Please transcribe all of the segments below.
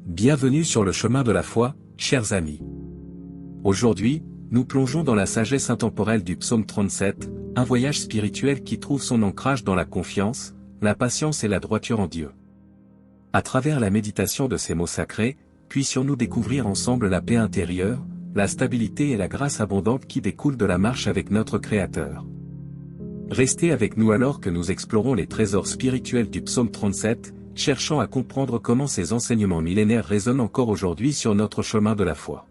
Bienvenue sur le chemin de la foi, chers amis. Aujourd'hui, nous plongeons dans la sagesse intemporelle du psaume 37, un voyage spirituel qui trouve son ancrage dans la confiance, la patience et la droiture en Dieu. À travers la méditation de ces mots sacrés, puissions-nous découvrir ensemble la paix intérieure, la stabilité et la grâce abondante qui découlent de la marche avec notre Créateur. Restez avec nous alors que nous explorons les trésors spirituels du psaume 37, cherchant à comprendre comment ces enseignements millénaires résonnent encore aujourd'hui sur notre chemin de la foi.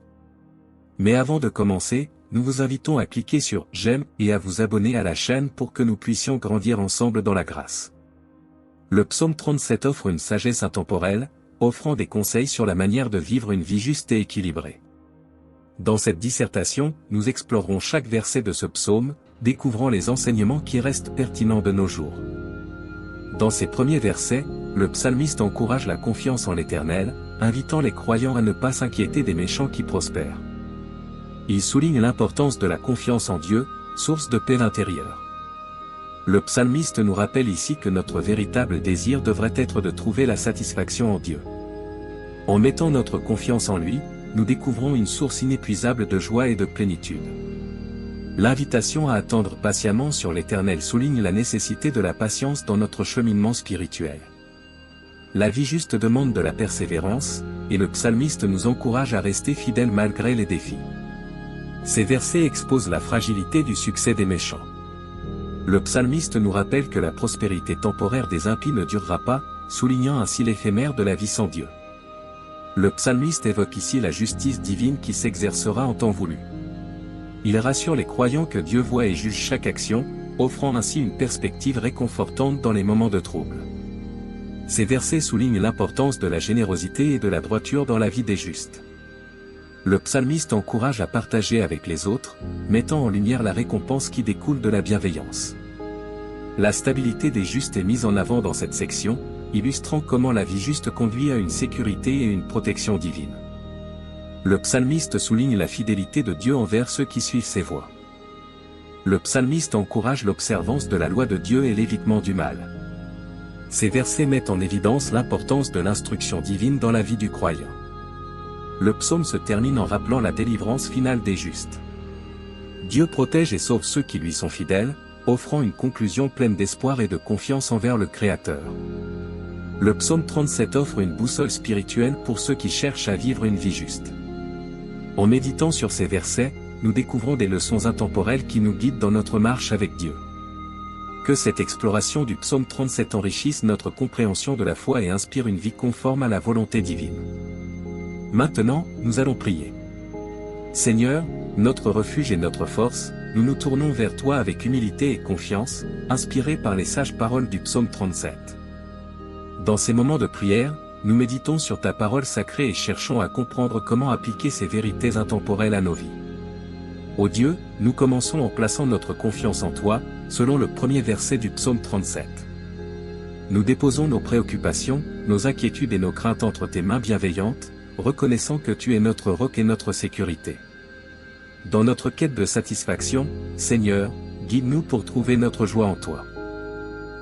Mais avant de commencer, nous vous invitons à cliquer sur « J'aime » et à vous abonner à la chaîne pour que nous puissions grandir ensemble dans la grâce. Le psaume 37 offre une sagesse intemporelle, offrant des conseils sur la manière de vivre une vie juste et équilibrée. Dans cette dissertation, nous explorerons chaque verset de ce psaume, découvrant les enseignements qui restent pertinents de nos jours. Dans ces premiers versets, le psalmiste encourage la confiance en l'Éternel, invitant les croyants à ne pas s'inquiéter des méchants qui prospèrent. Il souligne l'importance de la confiance en Dieu, source de paix intérieure. Le psalmiste nous rappelle ici que notre véritable désir devrait être de trouver la satisfaction en Dieu. En mettant notre confiance en lui, nous découvrons une source inépuisable de joie et de plénitude. L'invitation à attendre patiemment sur l'Éternel souligne la nécessité de la patience dans notre cheminement spirituel. La vie juste demande de la persévérance, et le psalmiste nous encourage à rester fidèles malgré les défis. Ces versets exposent la fragilité du succès des méchants. Le psalmiste nous rappelle que la prospérité temporaire des impies ne durera pas, soulignant ainsi l'éphémère de la vie sans Dieu. Le psalmiste évoque ici la justice divine qui s'exercera en temps voulu. Il rassure les croyants que Dieu voit et juge chaque action, offrant ainsi une perspective réconfortante dans les moments de trouble. Ces versets soulignent l'importance de la générosité et de la droiture dans la vie des justes. Le psalmiste encourage à partager avec les autres, mettant en lumière la récompense qui découle de la bienveillance. La stabilité des justes est mise en avant dans cette section, illustrant comment la vie juste conduit à une sécurité et une protection divine. Le psalmiste souligne la fidélité de Dieu envers ceux qui suivent ses voies. Le psalmiste encourage l'observance de la loi de Dieu et l'évitement du mal. Ces versets mettent en évidence l'importance de l'instruction divine dans la vie du croyant. Le psaume se termine en rappelant la délivrance finale des justes. Dieu protège et sauve ceux qui lui sont fidèles, offrant une conclusion pleine d'espoir et de confiance envers le Créateur. Le psaume 37 offre une boussole spirituelle pour ceux qui cherchent à vivre une vie juste. En méditant sur ces versets, nous découvrons des leçons intemporelles qui nous guident dans notre marche avec Dieu. Que cette exploration du psaume 37 enrichisse notre compréhension de la foi et inspire une vie conforme à la volonté divine. Maintenant, nous allons prier. Seigneur, notre refuge et notre force, nous nous tournons vers toi avec humilité et confiance, inspirés par les sages paroles du psaume 37. Dans ces moments de prière, nous méditons sur ta parole sacrée et cherchons à comprendre comment appliquer ces vérités intemporelles à nos vies. Ô Dieu, nous commençons en plaçant notre confiance en toi, selon le premier verset du psaume 37. Nous déposons nos préoccupations, nos inquiétudes et nos craintes entre tes mains bienveillantes, reconnaissant que tu es notre roc et notre sécurité. Dans notre quête de satisfaction, Seigneur, guide-nous pour trouver notre joie en toi.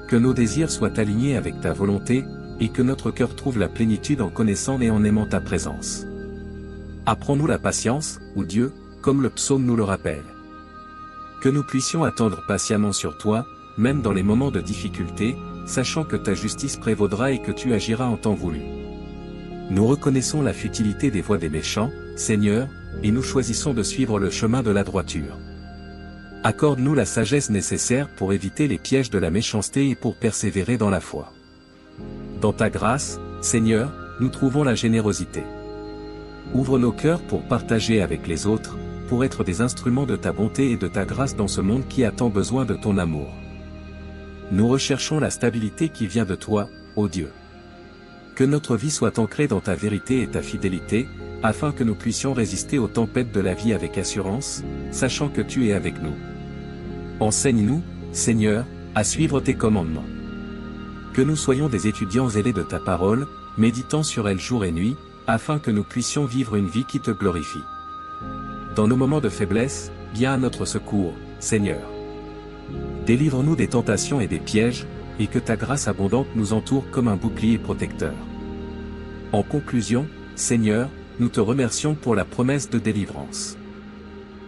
Que nos désirs soient alignés avec ta volonté, et que notre cœur trouve la plénitude en connaissant et en aimant ta présence. Apprends-nous la patience, ô Dieu, comme le psaume nous le rappelle. Que nous puissions attendre patiemment sur toi, même dans les moments de difficulté, sachant que ta justice prévaudra et que tu agiras en temps voulu. Nous reconnaissons la futilité des voies des méchants, Seigneur, et nous choisissons de suivre le chemin de la droiture. Accorde-nous la sagesse nécessaire pour éviter les pièges de la méchanceté et pour persévérer dans la foi. Dans ta grâce, Seigneur, nous trouvons la générosité. Ouvre nos cœurs pour partager avec les autres, pour être des instruments de ta bonté et de ta grâce dans ce monde qui a tant besoin de ton amour. Nous recherchons la stabilité qui vient de toi, ô Dieu. Que notre vie soit ancrée dans ta vérité et ta fidélité, afin que nous puissions résister aux tempêtes de la vie avec assurance, sachant que tu es avec nous. Enseigne-nous, Seigneur, à suivre tes commandements. Que nous soyons des étudiants zélés de ta parole, méditant sur elle jour et nuit, afin que nous puissions vivre une vie qui te glorifie. Dans nos moments de faiblesse, viens à notre secours, Seigneur. Délivre-nous des tentations et des pièges, et que ta grâce abondante nous entoure comme un bouclier protecteur. En conclusion, Seigneur, nous te remercions pour la promesse de délivrance.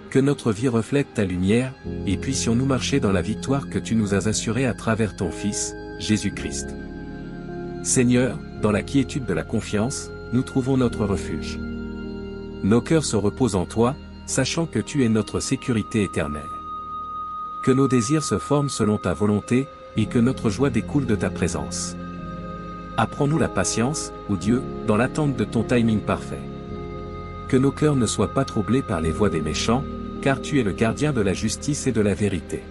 Que notre vie reflète ta lumière, et puissions-nous marcher dans la victoire que tu nous as assurée à travers ton Fils, Jésus-Christ. Seigneur, dans la quiétude de la confiance, nous trouvons notre refuge. Nos cœurs se reposent en toi, sachant que tu es notre sécurité éternelle. Que nos désirs se forment selon ta volonté, et que notre joie découle de ta présence. Apprends-nous la patience, ô Dieu, dans l'attente de ton timing parfait. Que nos cœurs ne soient pas troublés par les voies des méchants, car tu es le gardien de la justice et de la vérité.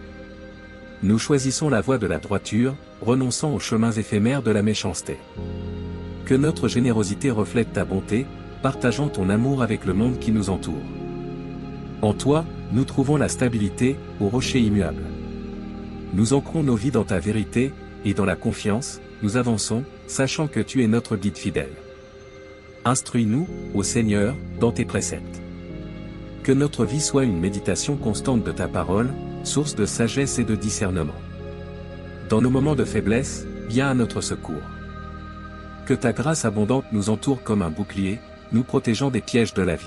Nous choisissons la voie de la droiture, renonçant aux chemins éphémères de la méchanceté. Que notre générosité reflète ta bonté, partageant ton amour avec le monde qui nous entoure. En toi, nous trouvons la stabilité, au rocher immuable. Nous ancrons nos vies dans ta vérité, et dans la confiance, nous avançons, sachant que tu es notre guide fidèle. Instruis-nous, ô Seigneur, dans tes préceptes. Que notre vie soit une méditation constante de ta parole, source de sagesse et de discernement. Dans nos moments de faiblesse, viens à notre secours. Que ta grâce abondante nous entoure comme un bouclier, nous protégeant des pièges de la vie.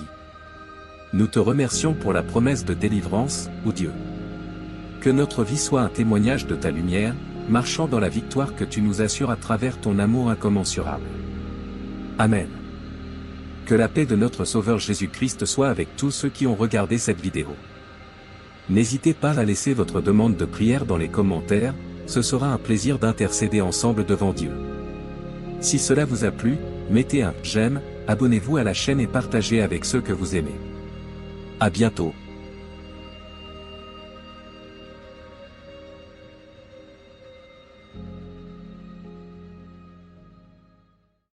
Nous te remercions pour la promesse de délivrance, ô Dieu. Que notre vie soit un témoignage de ta lumière, marchant dans la victoire que tu nous assures à travers ton amour incommensurable. Amen. Que la paix de notre Sauveur Jésus-Christ soit avec tous ceux qui ont regardé cette vidéo. N'hésitez pas à laisser votre demande de prière dans les commentaires, ce sera un plaisir d'intercéder ensemble devant Dieu. Si cela vous a plu, mettez un j'aime, abonnez-vous à la chaîne et partagez avec ceux que vous aimez. À bientôt.